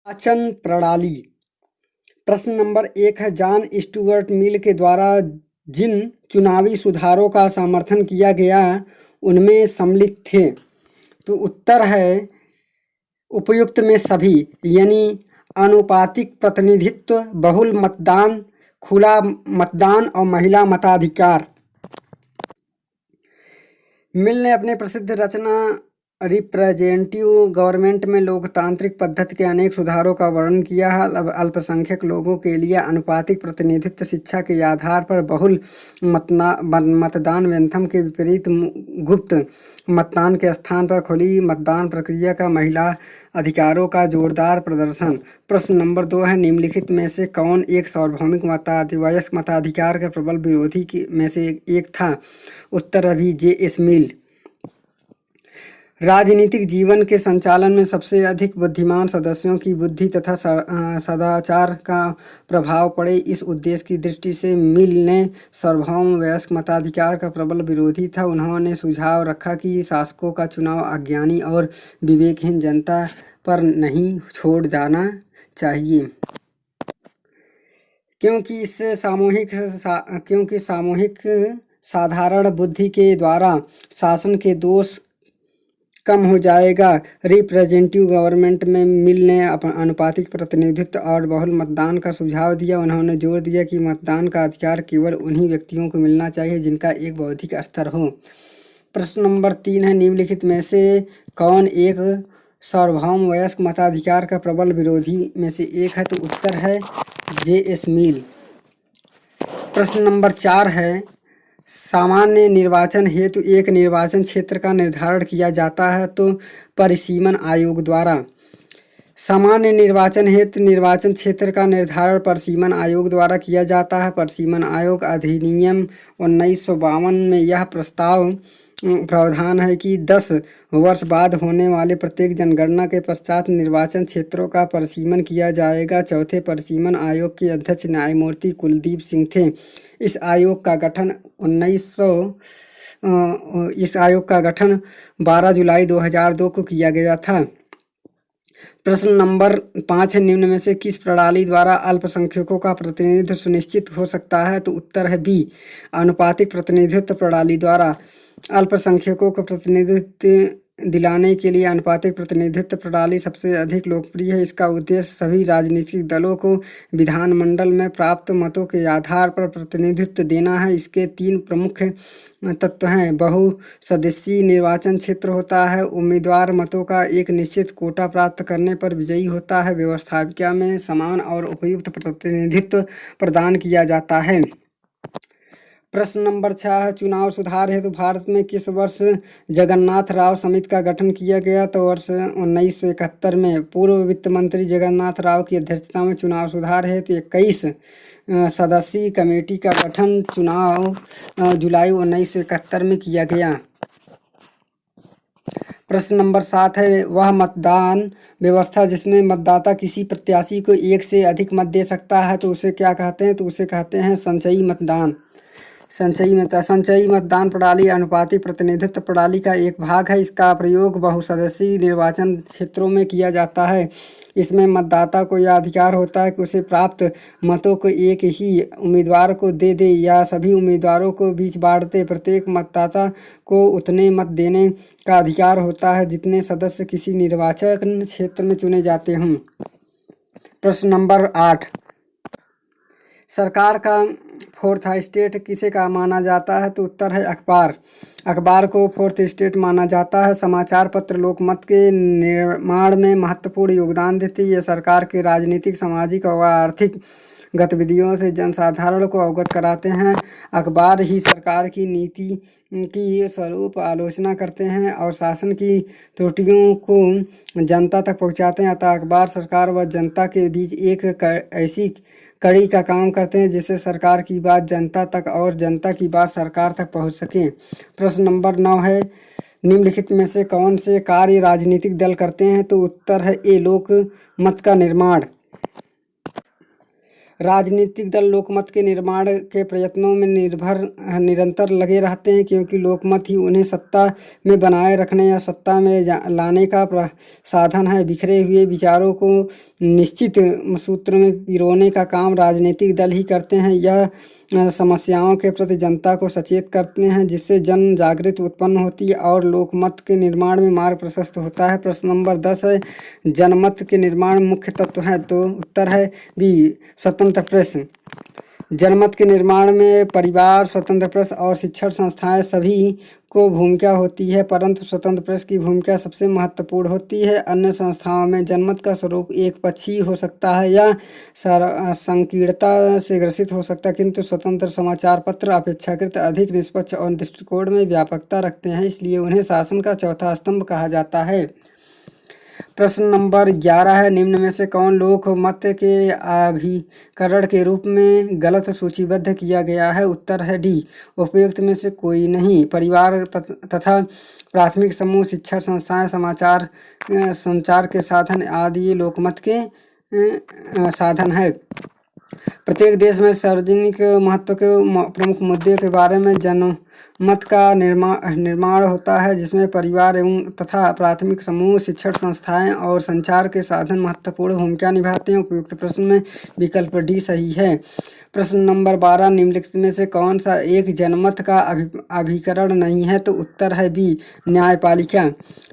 निर्वाचन प्रणाली। प्रश्न नंबर 1 है, जॉन स्टुअर्ट मिल के द्वारा जिन चुनावी सुधारों का समर्थन किया गया उनमें सम्मिलित थे। तो उत्तर है उपयुक्त में सभी, यानी आनुपातिक प्रतिनिधित्व, बहुल मतदान, खुला मतदान और महिला मताधिकार। मिल ने अपने प्रसिद्ध रचना रिप्रेजेंटेटिव गवर्नमेंट में लोकतांत्रिक पद्धति के अनेक सुधारों का वर्णन किया है। अल्पसंख्यक लोगों के लिए अनुपातिक प्रतिनिधित्व, शिक्षा के आधार पर बहुल मतदान, वेंथम के विपरीत गुप्त मतदान के स्थान पर खुली मतदान प्रक्रिया का महिला अधिकारों का जोरदार प्रदर्शन। प्रश्न नंबर 2 है, निम्नलिखित में से कौन एक सार्वभौमिक वयस्क मताधिकार के प्रबल विरोधी में से एक था? उत्तर है भी जे.एस. मिल। राजनीतिक जीवन के संचालन में सबसे अधिक बुद्धिमान सदस्यों की बुद्धि तथा सदाचार का प्रभाव पड़े, इस उद्देश्य की दृष्टि से मिल ने सार्वभौम वयस्क मताधिकार का प्रबल विरोधी था। उन्होंने सुझाव रखा कि शासकों का चुनाव अज्ञानी और विवेकहीन जनता पर नहीं छोड़ जाना चाहिए, क्योंकि सामूहिक साधारण बुद्धि के द्वारा शासन के दोष कम हो जाएगा। रिप्रेजेंटेटिव गवर्नमेंट में मिल ने अनुपातिक प्रतिनिधित्व और बहुल मतदान का सुझाव दिया। उन्होंने जोर दिया कि मतदान का अधिकार केवल उन्हीं व्यक्तियों को मिलना चाहिए जिनका एक बौद्धिक स्तर हो। प्रश्न नंबर 3 है, निम्नलिखित में से कौन एक सार्वभौम वयस्क मताधिकार का प्रबल विरोधी में से एक है? तो उत्तर है जे.एस. मिल। प्रश्न नंबर 4 है, सामान्य निर्वाचन हेतु एक निर्वाचन क्षेत्र का निर्धारण किया जाता है तो परिसीमन आयोग द्वारा। सामान्य निर्वाचन हेतु निर्वाचन क्षेत्र का निर्धारण परिसीमन आयोग द्वारा किया जाता है। परिसीमन आयोग अधिनियम 1952 में यह प्रावधान है कि 10 वर्ष बाद होने वाले प्रत्येक जनगणना के पश्चात निर्वाचन क्षेत्रों का परिसीमन किया जाएगा। चौथे परिसीमन आयोग के अध्यक्ष न्यायमूर्ति कुलदीप सिंह थे। इस आयोग का गठन 12 जुलाई 2002 को किया गया था। प्रश्न नंबर 5 है, निम्न में से किस प्रणाली द्वारा अल्पसंख्यकों का प्रतिनिधित्व सुनिश्चित हो सकता है? तो उत्तर है बी, आनुपातिक प्रतिनिधित्व प्रणाली द्वारा। अल्पसंख्यकों को प्रतिनिधित्व दिलाने के लिए अनुपातिक प्रतिनिधित्व प्रणाली सबसे अधिक लोकप्रिय है। इसका उद्देश्य सभी राजनीतिक दलों को विधानमंडल में प्राप्त मतों के आधार पर प्रतिनिधित्व देना है। इसके 3 प्रमुख तत्व हैं। बहुसदस्यीय निर्वाचन क्षेत्र होता है, उम्मीदवार मतों का एक निश्चित कोटा प्राप्त करने पर विजयी होता है, व्यवस्थापिका में समान और उपयुक्त प्रतिनिधित्व प्रदान किया जाता है। प्रश्न नंबर 6 है, चुनाव सुधार हेतु भारत में किस वर्ष जगन्नाथ राव समिति का गठन किया गया? तो वर्ष 1971 में। पूर्व वित्त मंत्री जगन्नाथ राव की अध्यक्षता में चुनाव सुधार हेतु 21 सदस्यीय कमेटी का गठन जुलाई 1971 में किया गया। प्रश्न नंबर 7 है, वह मतदान व्यवस्था जिसमें मतदाता किसी प्रत्याशी को एक से अधिक मत दे सकता है तो उसे क्या कहते हैं? तो उसे कहते हैं संचयी मतदान। संचयी मतदान प्रणाली अनुपातिक प्रतिनिधित्व प्रणाली का एक भाग है। इसका प्रयोग बहुसदस्यीय निर्वाचन क्षेत्रों में किया जाता है। इसमें मतदाता को यह अधिकार होता है कि उसे प्राप्त मतों को एक ही उम्मीदवार को दे दे या सभी उम्मीदवारों को बीच बांट दे। प्रत्येक मतदाता को उतने मत देने का अधिकार होता है जितने सदस्य किसी निर्वाचन क्षेत्र में चुने जाते हों। प्रश्न नंबर 8, सरकार का फोर्थ स्टेट किसे का माना जाता है? तो उत्तर है अखबार। अखबार को फोर्थ स्टेट माना जाता है। समाचार पत्र लोकमत के निर्माण में महत्वपूर्ण योगदान देते हैं। ये सरकार के राजनीतिक, सामाजिक और आर्थिक गतिविधियों से जनसाधारण को अवगत कराते हैं। अखबार ही सरकार की नीति की स्वरूप आलोचना करते हैं और शासन की त्रुटियों को जनता तक पहुंचाते हैं। अतः अखबार सरकार व जनता के बीच एक ऐसी कड़ी का काम करते हैं जिससे सरकार की बात जनता तक और जनता की बात सरकार तक पहुंच सके। प्रश्न नंबर 9 है, निम्नलिखित में से कौन से कार्य राजनीतिक दल करते हैं? तो उत्तर है ए, लोक मत का निर्माण। राजनीतिक दल लोकमत के निर्माण के प्रयत्नों में निरंतर लगे रहते हैं, क्योंकि लोकमत ही उन्हें सत्ता में बनाए रखने या सत्ता में लाने का साधन है। बिखरे हुए विचारों को निश्चित सूत्र में पिरोने का काम राजनीतिक दल ही करते हैं। यह समस्याओं के प्रति जनता को सचेत करते हैं, जिससे जन जागृति उत्पन्न होती है और लोकमत के निर्माण में मार्ग प्रशस्त होता है। प्रश्न नंबर 10 है, जनमत के निर्माण मुख्य तत्व है। तो उत्तर है बी, स्वतंत्र प्रेस। जनमत के निर्माण में परिवार, स्वतंत्र प्रेस और शिक्षण संस्थाएं सभी को भूमिका होती है, परंतु स्वतंत्र प्रेस की भूमिका सबसे महत्वपूर्ण होती है। अन्य संस्थाओं में जनमत का स्वरूप एक पक्षीय हो सकता है या संकीर्णता से ग्रसित हो सकता है, किंतु स्वतंत्र समाचार पत्र अपेक्षाकृत अधिक निष्पक्ष और दृष्टिकोण में व्यापकता रखते हैं, इसलिए उन्हें शासन का चौथा स्तंभ कहा जाता है। प्रश्न नंबर 11 है, निम्न में से कौन लोकमत के अभिकरण के रूप में गलत सूचीबद्ध किया गया है? उत्तर है डी, उपयुक्त में से कोई नहीं। परिवार तथा प्राथमिक समूह, शिक्षण संस्थाएं, संचार के साधन आदि ये लोकमत के साधन है। प्रत्येक देश में सार्वजनिक महत्व के प्रमुख मुद्दे के बारे में जनमत का निर्माण होता है, जिसमें परिवार एवं तथा प्राथमिक समूह, शिक्षण संस्थाएं और संचार के साधन महत्वपूर्ण भूमिका निभाते हैं। उपयुक्त प्रश्न में विकल्प डी सही है। प्रश्न नंबर 12, निम्नलिखित में से कौन सा एक जनमत का अभिकरण नहीं है? तो उत्तर है बी, न्यायपालिका।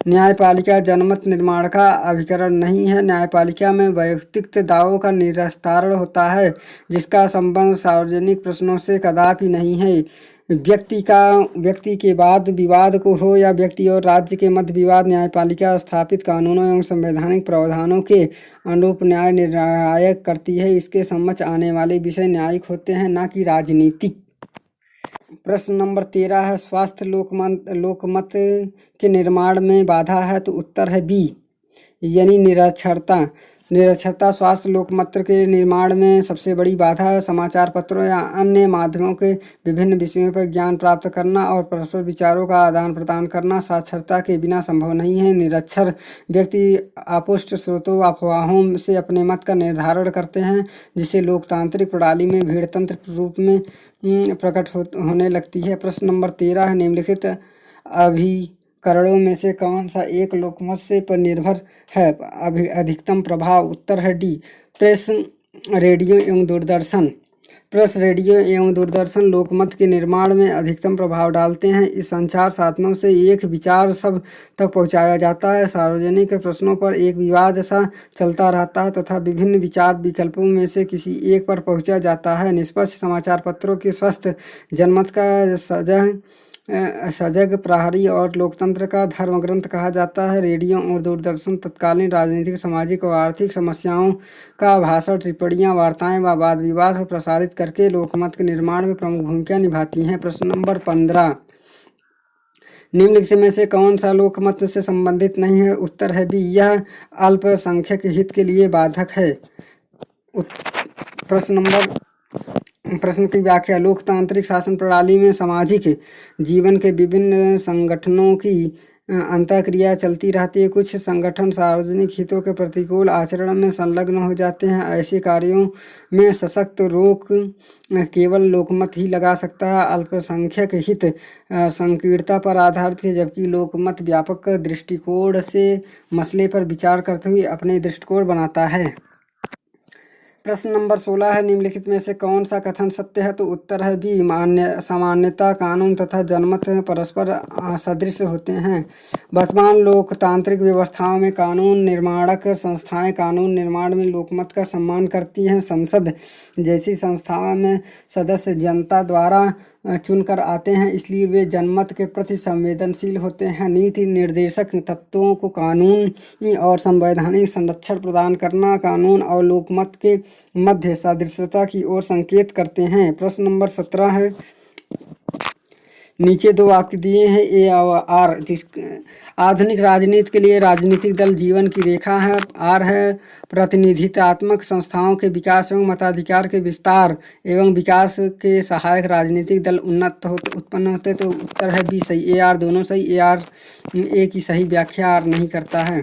न्यायपालिका जनमत निर्माण का अभिकरण नहीं है। न्यायपालिका में वैयक्तिक दावों का निस्तारण होता है, जिसका संबंध सार्वजनिक प्रश्नों से कदापि नहीं है। व्यक्ति के बाद विवाद को हो या व्यक्ति और राज्य के मध्य विवाद, न्यायपालिका स्थापित कानूनों एवं संवैधानिक प्रावधानों के अनुरूप न्याय निर्णायक करती है। इसके समक्ष आने वाले विषय न्यायिक होते हैं, न कि राजनीतिक। प्रश्न नंबर 13 है, स्वास्थ्य लोकमत के निर्माण में बाधा है? तो उत्तर है बी, यानी निरक्षरता। निरक्षरता स्वास्थ्य लोकमत के निर्माण में सबसे बड़ी बाधा है। समाचार पत्रों या अन्य माध्यमों के विभिन्न विषयों पर ज्ञान प्राप्त करना और परस्पर विचारों का आदान प्रदान करना साक्षरता के बिना संभव नहीं है। निरक्षर व्यक्ति अपुष्ट स्रोतों, अफवाहों से अपने मत का निर्धारण करते हैं, जिससे लोकतांत्रिक प्रणाली में भीड़तंत्र रूप में प्रकट होने लगती है। प्रश्न नंबर 13 है, निम्नलिखित अभिकरणों में से कौन सा एक लोकमत से पर निर्भर है? अधिकतम प्रभाव। उत्तर है डी, प्रेस, रेडियो एवं दूरदर्शन। प्रेस, रेडियो एवं दूरदर्शन लोकमत के निर्माण में अधिकतम प्रभाव डालते हैं। इस संचार साधनों से एक विचार सब तक पहुंचाया जाता है। सार्वजनिक प्रश्नों पर एक विवाद सा चलता रहता है तथा विभिन्न विचार विकल्पों में से किसी एक पर पहुंचा जाता है। निष्पक्ष समाचार पत्रों के स्वस्थ जनमत का सजग प्रहरी और लोकतंत्र का धर्म ग्रंथ कहा जाता है। रेडियो और दूरदर्शन तत्कालीन राजनीतिक, सामाजिक और आर्थिक समस्याओं का भाषण, टिप्पणियां, वार्ताएं व वाद विवाद प्रसारित करके लोकमत के निर्माण में प्रमुख भूमिका निभाती हैं। प्रश्न नंबर 15, निम्नलिखित में से कौन सा लोकमत से संबंधित नहीं है? उत्तर है बी, यह अल्पसंख्यक हित के लिए बाधक है। प्रश्न की व्याख्या। लोकतांत्रिक शासन प्रणाली में सामाजिक जीवन के विभिन्न संगठनों की अंतःक्रिया चलती रहती है। कुछ संगठन सार्वजनिक हितों के प्रतिकूल आचरण में संलग्न हो जाते हैं। ऐसे कार्यों में सशक्त रोक केवल लोकमत ही लगा सकता है। अल्पसंख्यक हित संकीर्णता पर आधारित है, जबकि लोकमत व्यापक दृष्टिकोण से मसले पर विचार करते हुए अपने दृष्टिकोण बनाता है। प्रश्न नंबर 16 है, निम्नलिखित में से कौन सा कथन सत्य है? तो उत्तर है बी, सामान्यतः कानून तथा जनमत परस्पर सदृश होते हैं। वर्तमान लोकतांत्रिक व्यवस्थाओं में कानून निर्माणक संस्थाएं कानून निर्माण में लोकमत का सम्मान करती हैं। संसद जैसी संस्थाओं में सदस्य जनता द्वारा चुनकर आते हैं, इसलिए वे जनमत के प्रति संवेदनशील होते हैं। नीति निर्देशक तत्वों को कानूनी और संवैधानिक संरक्षण प्रदान करना कानून और लोकमत के मध्य सादृश्यता की ओर संकेत करते हैं। प्रश्न नंबर 17 है, नीचे दो वाक्य दिए हैं ए और आर, आधुनिक राजनीति के लिए राजनीतिक दल जीवन की रेखा है। आर है प्रतिनिधित्वात्मक संस्थाओं के विकास एवं मताधिकार के विस्तार एवं विकास के सहायक राजनीतिक दल उत्पन्न होते। तो उत्तर है बी सही, ए आर दोनों सही। ए आर ए की सही व्याख्या आर नहीं करता है।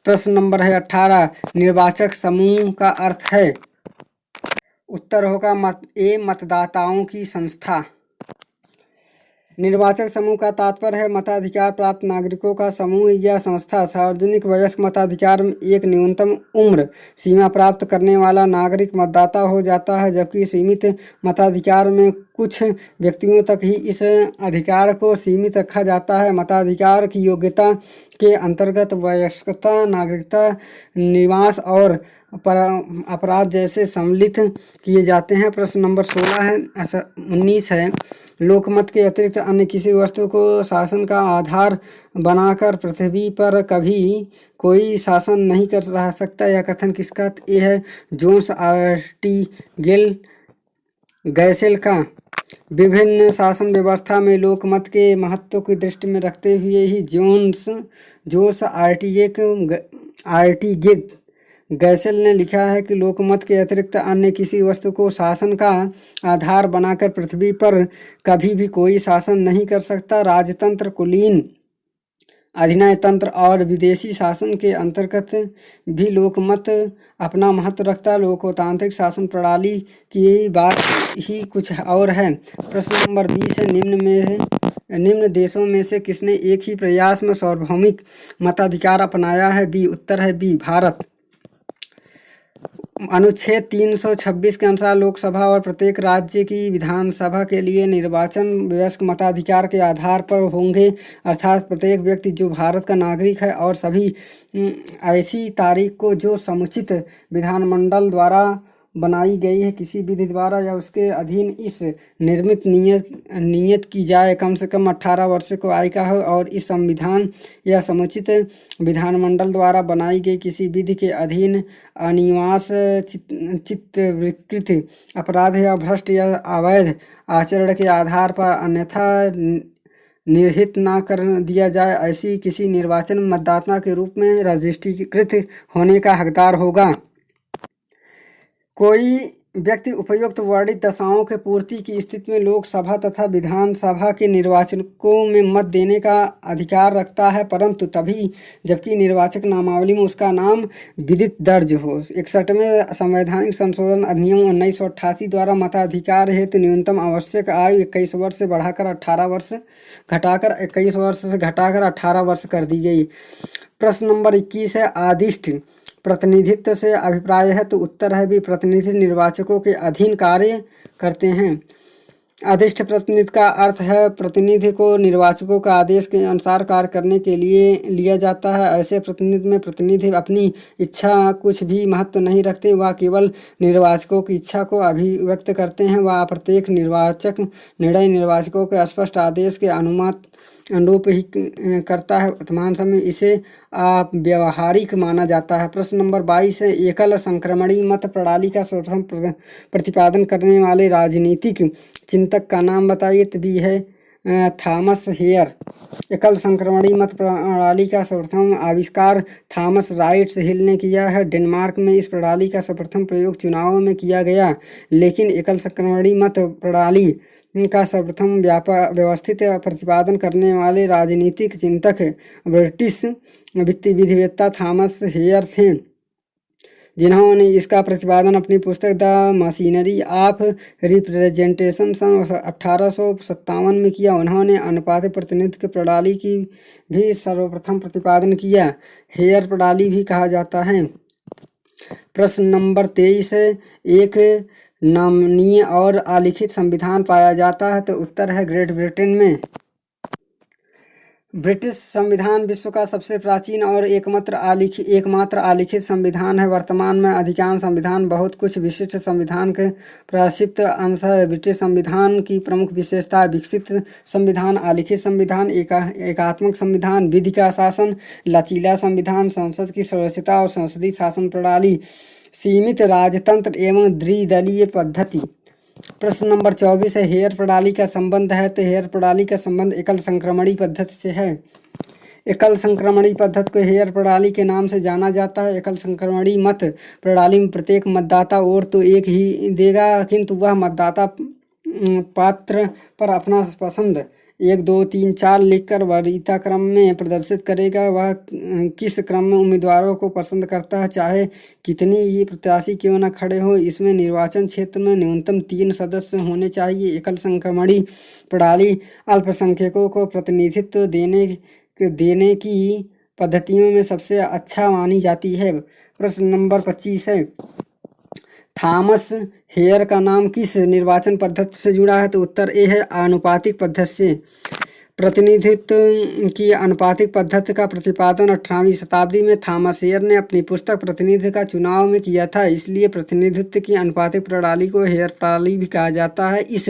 प्रश्न नंबर है 18, निर्वाचक समूह का अर्थ है। उत्तर होगा मतदाताओं की संस्था। निर्वाचक समूह का तात्पर्य है मताधिकार प्राप्त नागरिकों का समूह या संस्था। सार्वजनिक वयस्क मताधिकार में एक न्यूनतम उम्र सीमा प्राप्त करने वाला नागरिक मतदाता हो जाता है, जबकि सीमित मताधिकार में कुछ व्यक्तियों तक ही इस अधिकार को सीमित रखा जाता है। मताधिकार की योग्यता के अंतर्गत वयस्कता, नागरिकता, निवास और अपराध जैसे सम्मिलित किए जाते हैं। प्रश्न नंबर 19 है, लोकमत के अतिरिक्त अन्य किसी वस्तु को शासन का आधार बनाकर पृथ्वी पर कभी कोई शासन नहीं कर रह सकता। यह कथन किसका? ये है जोन्स आर्टिगेल गैसेल का। विभिन्न शासन व्यवस्था में लोकमत के महत्व की दृष्टि में रखते हुए ही जोन्स आर्टिगेल गैसेल ने लिखा है कि लोकमत के अतिरिक्त अन्य किसी वस्तु को शासन का आधार बनाकर पृथ्वी पर कभी भी कोई शासन नहीं कर सकता। राजतंत्र, कुलीन अधिनय तंत्र और विदेशी शासन के अंतर्गत भी लोकमत अपना महत्व रखता है। लोकतांत्रिक शासन प्रणाली की बात ही कुछ और है। प्रश्न नंबर 20 है, निम्न देशों में से किसने एक ही प्रयास में सार्वभौमिक मताधिकार अपनाया है? बी। उत्तर है बी, भारत। अनुच्छेद 326 के अनुसार लोकसभा और प्रत्येक राज्य की विधानसभा के लिए निर्वाचन वयस्क मताधिकार के आधार पर होंगे, अर्थात प्रत्येक व्यक्ति जो भारत का नागरिक है और सभी ऐसी तारीख को जो समुचित विधानमंडल द्वारा बनाई गई है किसी विधि द्वारा या उसके अधीन इस नियत की जाए कम से कम 18 वर्ष को आयु का हो और इस संविधान या समुचित विधानमंडल द्वारा बनाई गई किसी विधि के अधीन अनिवास चित्तविकृत अपराध या भ्रष्ट या अवैध आचरण के आधार पर अन्यथा निर्हित ना कर दिया जाए, ऐसी किसी निर्वाचन मतदाता के रूप में रजिस्ट्रीकृत होने का हकदार होगा। कोई व्यक्ति उपयुक्त वर्णित दशाओं के पूर्ति की स्थिति में लोकसभा तथा विधानसभा के निर्वाचकों में मत देने का अधिकार रखता है, परंतु तभी जबकि निर्वाचक नामावली में उसका नाम विदित दर्ज हो। 61वें संवैधानिक संशोधन अधिनियम 1988 द्वारा मताधिकार हेतु न्यूनतम आवश्यक आयु 21 वर्ष से बढ़ाकर 18 वर्ष घटाकर 21 वर्ष से घटाकर 18 वर्ष कर दी गई। प्रश्न नंबर 21 है, आदिष्ट प्रतिनिधित्व से अभिप्राय है? तो उत्तर है भी, प्रतिनिधि निर्वाचकों के अधीन कार्य करते हैं। अधिष्ठ प्रतिनिधि का अर्थ है प्रतिनिधि को निर्वाचकों का आदेश के अनुसार कार्य करने के लिए लिया जाता है। ऐसे प्रतिनिधि में प्रतिनिधि अपनी इच्छा कुछ भी महत्व नहीं रखते, वह केवल निर्वाचकों की इच्छा को अभिव्यक्त करते हैं। वह प्रत्येक निर्वाचक निर्णय निर्वाचकों के स्पष्ट आदेश के अनुरूप ही करता है। वर्तमान समय इसे व्यावहारिक माना जाता है। प्रश्न नंबर 22 है, एकल संक्रमणी मत प्रणाली का सर्वप्रथम प्रतिपादन करने वाले राजनीतिक चिंतक का नाम बताइए। तो बी है थॉमस हेयर। एकल संक्रमणी मत प्रणाली का सर्वप्रथम आविष्कार थॉमस राइट्स हिल ने किया है। डेनमार्क में इस प्रणाली का सर्वप्रथम प्रयोग चुनावों में किया गया, लेकिन एकल संक्रमणी मत प्रणाली का सर्वप्रथम व्यवस्थित प्रतिपादन करने वाले राजनीतिक चिंतक ब्रिटिश विधिवेत्ता थॉमस हेयर थे, जिन्होंने इसका प्रतिपादन अपनी पुस्तक द मशीनरी ऑफ रिप्रेजेंटेशन सन 1857 में किया। उन्होंने अनुपातिक प्रतिनिधित्व प्रणाली की भी सर्वप्रथम प्रतिपादन किया। हेयर प्रणाली भी कहा जाता है। प्रश्न नंबर 23 है, एक नमनीय और अलिखित संविधान पाया जाता है? तो उत्तर है ग्रेट ब्रिटेन में। ब्रिटिश संविधान विश्व का सबसे प्राचीन और एकमात्र आलिखित संविधान है। वर्तमान में अधिकांश संविधान बहुत कुछ विशिष्ट संविधान के प्रक्षिप्त अंश है। ब्रिटिश संविधान की प्रमुख विशेषता विकसित संविधान, आलिखित संविधान, एकात्मक संविधान, विधि का शासन, लचीला संविधान, संसद की सदस्यता और संसदीय शासन प्रणाली, सीमित राजतंत्र एवं द्विदलीय पद्धति। प्रश्न नंबर 24 है, हेयर प्रणाली का संबंध है? तो हेयर प्रणाली का संबंध एकल संक्रमणी पद्धति से है। एकल संक्रमणी पद्धति को हेयर प्रणाली के नाम से जाना जाता है। एकल संक्रमणी मत प्रणाली में प्रत्येक मतदाता वोट तो एक ही देगा, किंतु वह मतदाता पात्र पर अपना पसंद 1 2 3 4 लिखकर वरीयता क्रम में प्रदर्शित करेगा। वह किस क्रम में उम्मीदवारों को पसंद करता है, चाहे कितनी ही प्रत्याशी क्यों न खड़े हो। इसमें निर्वाचन क्षेत्र में न्यूनतम 3 सदस्य होने चाहिए। एकल संक्रमणी प्रणाली अल्पसंख्यकों को प्रतिनिधित्व देने की पद्धतियों में सबसे अच्छा मानी जाती है। प्रश्न नंबर 25 है, थॉमस हेयर का नाम किस निर्वाचन पद्धति से जुड़ा है? तो उत्तर ए है आनुपातिक पद्धति से। प्रतिनिधित्व की अनुपातिक पद्धति का प्रतिपादन 18वीं शताब्दी में थॉमस हेयर ने अपनी पुस्तक प्रतिनिधि का चुनाव में किया था। इसलिए प्रतिनिधित्व की अनुपातिक प्रणाली को हेयर प्रणाली भी कहा जाता है। इस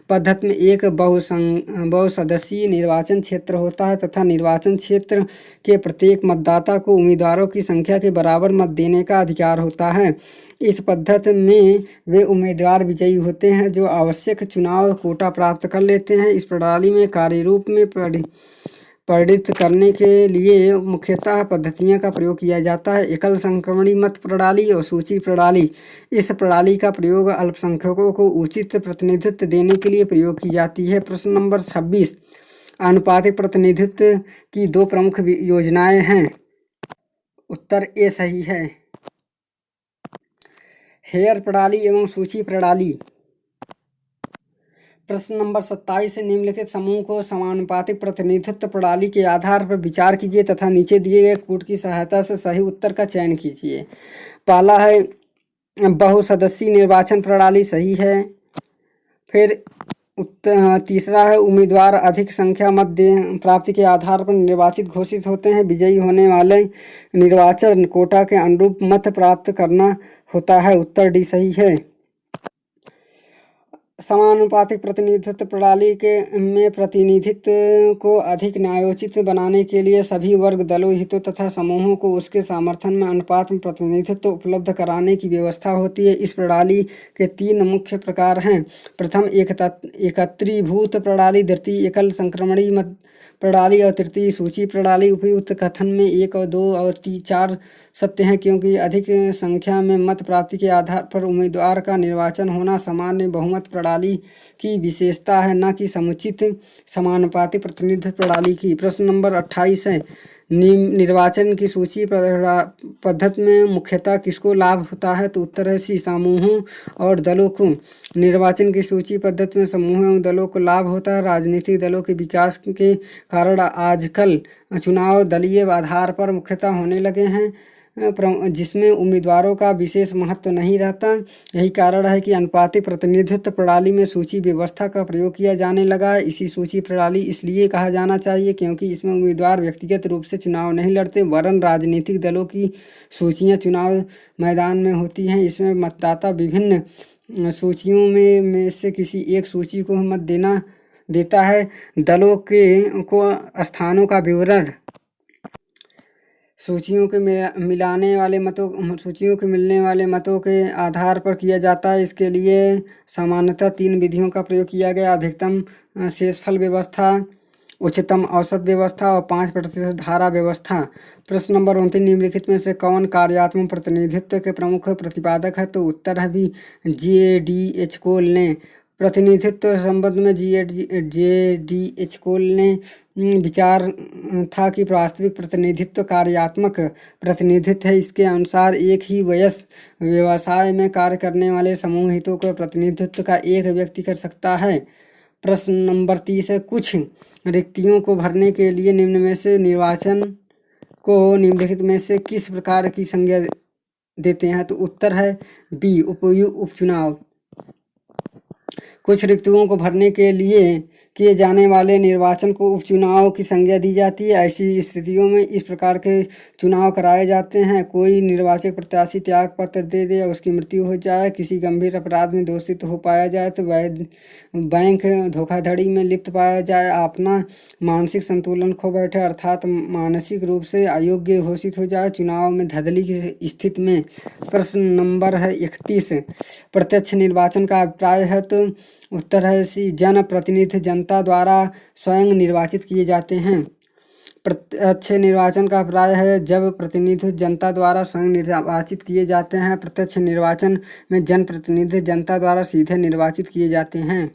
पद्धति में एक बहुसदस्यीय निर्वाचन क्षेत्र होता है तथा निर्वाचन क्षेत्र के प्रत्येक मतदाता को उम्मीदवारों की संख्या के बराबर मत देने का अधिकार होता है। इस पद्धति में वे उम्मीदवार विजयी होते हैं जो आवश्यक चुनाव कोटा प्राप्त कर लेते हैं। इस प्रणाली में कार्य रूप में प्रेरित करने के लिए मुख्यतः पद्धतियों का प्रयोग किया जाता है। एकल संक्रमणी मत प्रणाली और सूची प्रणाली। इस प्रणाली का प्रयोग अल्पसंख्यकों को उचित प्रतिनिधित्व देने के लिए प्रयोग की जाती है। प्रश्न नंबर 26, आनुपातिक प्रतिनिधित्व की 2 प्रमुख योजनाएं हैं। उत्तर ए सही है। हेयर प्रणाली एवं सूची प्रणाली। प्रश्न नंबर 27 से निम्नलिखित समूह को समानुपातिक प्रतिनिधित्व प्रणाली के आधार पर विचार कीजिए तथा नीचे दिए गए कोड की सहायता से सही उत्तर का चयन कीजिए। पहला है बहुसदस्यीय निर्वाचन प्रणाली, सही है। फिर तीसरा है उम्मीदवार अधिक संख्या मत प्राप्ति के आधार पर निर्वाचित घोषित होते हैं। विजयी होने वाले निर्वाचन कोटा के अनुरूप मत प्राप्त करना होता है। उत्तर डी सही है। समानुपातिक प्रतिनिधित्व प्रणाली में प्रतिनिधित्व को अधिक न्यायोचित बनाने के लिए सभी वर्ग, दलों, हितों तथा समूहों को उसके समर्थन में अनुपात में प्रतिनिधित्व उपलब्ध कराने की व्यवस्था होती है। इस प्रणाली के 3 मुख्य प्रकार हैं। प्रथम एकत्रीभूत प्रणाली, द्वितीय एकल संक्रमणी मत प्रणाली और तृतीय सूची प्रणाली। उपयुक्त कथन में 1 और 2 और 4 सत्य हैं क्योंकि अधिक संख्या में मत प्राप्ति के आधार पर उम्मीदवार का निर्वाचन होना सामान्य बहुमत प्रणाली की विशेषता है, न कि समुचित समानुपातिक प्रतिनिधित्व प्रणाली की। प्रश्न नंबर 28 है, निर्वाचन की सूची पद्धति में मुख्यतः किसको लाभ होता है? तो उत्तर है सी, समूहों और दलों को। निर्वाचन की सूची पद्धति में समूहों एवं दलों को लाभ होता है। राजनीतिक दलों के विकास के कारण आजकल चुनाव दलीय आधार पर मुख्यतः होने लगे हैं, जिसमें उम्मीदवारों का विशेष महत्व नहीं रहता। यही कारण है कि अनुपातिक प्रतिनिधित्व प्रणाली में सूची व्यवस्था का प्रयोग किया जाने लगा है। इसी सूची प्रणाली इसलिए कहा जाना चाहिए क्योंकि इसमें उम्मीदवार व्यक्तिगत रूप से चुनाव नहीं लड़ते, वरन राजनीतिक दलों की सूचियां चुनाव मैदान में होती हैं। इसमें मतदाता विभिन्न सूचियों में से किसी एक सूची को मत देता है। दलों को स्थानों का विवरण सूचियों के मिलने वाले मतों के आधार पर किया जाता है। इसके लिए सामान्यतः 3 विधियों का प्रयोग किया गया: अधिकतम शेषफल व्यवस्था, उच्चतम औसत व्यवस्था और 5% धारा व्यवस्था। प्रश्न नंबर 29, निम्नलिखित में से कौन कार्यात्मक प्रतिनिधित्व के प्रमुख प्रतिपादक है? तो उत्तर है भी JDH कोल ने। प्रतिनिधित्व संबंध में JDH कोल ने विचार था कि वास्तविक प्रतिनिधित्व कार्यात्मक प्रतिनिधित्व है। इसके अनुसार एक ही व्यवसाय में कार्य करने वाले समूह हितों के प्रतिनिधित्व का एक व्यक्ति कर सकता है। प्रश्न नंबर 30 है, कुछ रिक्तियों को भरने के लिए निर्वाचन को निम्नलिखित में से किस प्रकार की संज्ञा देते हैं? तो उत्तर है बी, उपचुनाव। कुछ रिक्तियों को भरने के लिए किए जाने वाले निर्वाचन को उपचुनाव की संज्ञा दी जाती है। ऐसी स्थितियों में इस प्रकार के चुनाव कराए जाते हैं: कोई निर्वाचित प्रत्याशी त्याग पत्र दे दे या उसकी मृत्यु हो जाए, किसी गंभीर अपराध में दोषित हो पाया जाए, तो बैंक धोखाधड़ी में लिप्त पाया जाए, अपना मानसिक संतुलन खो बैठे अर्थात मानसिक रूप से अयोग्य घोषित हो जाए, चुनाव में धधली की स्थिति में। प्रश्न नंबर है 31, प्रत्यक्ष निर्वाचन का अभिप्राय है? तो उत्तर है सी, जनप्रतिनिधि जनता द्वारा स्वयं निर्वाचित किए जाते हैं। प्रत्यक्ष निर्वाचन का अभिप्राय है जब प्रतिनिधि जनता द्वारा स्वयं निर्वाचित किए जाते हैं। प्रत्यक्ष निर्वाचन में जनप्रतिनिधि जनता द्वारा सीधे निर्वाचित किए जाते हैं।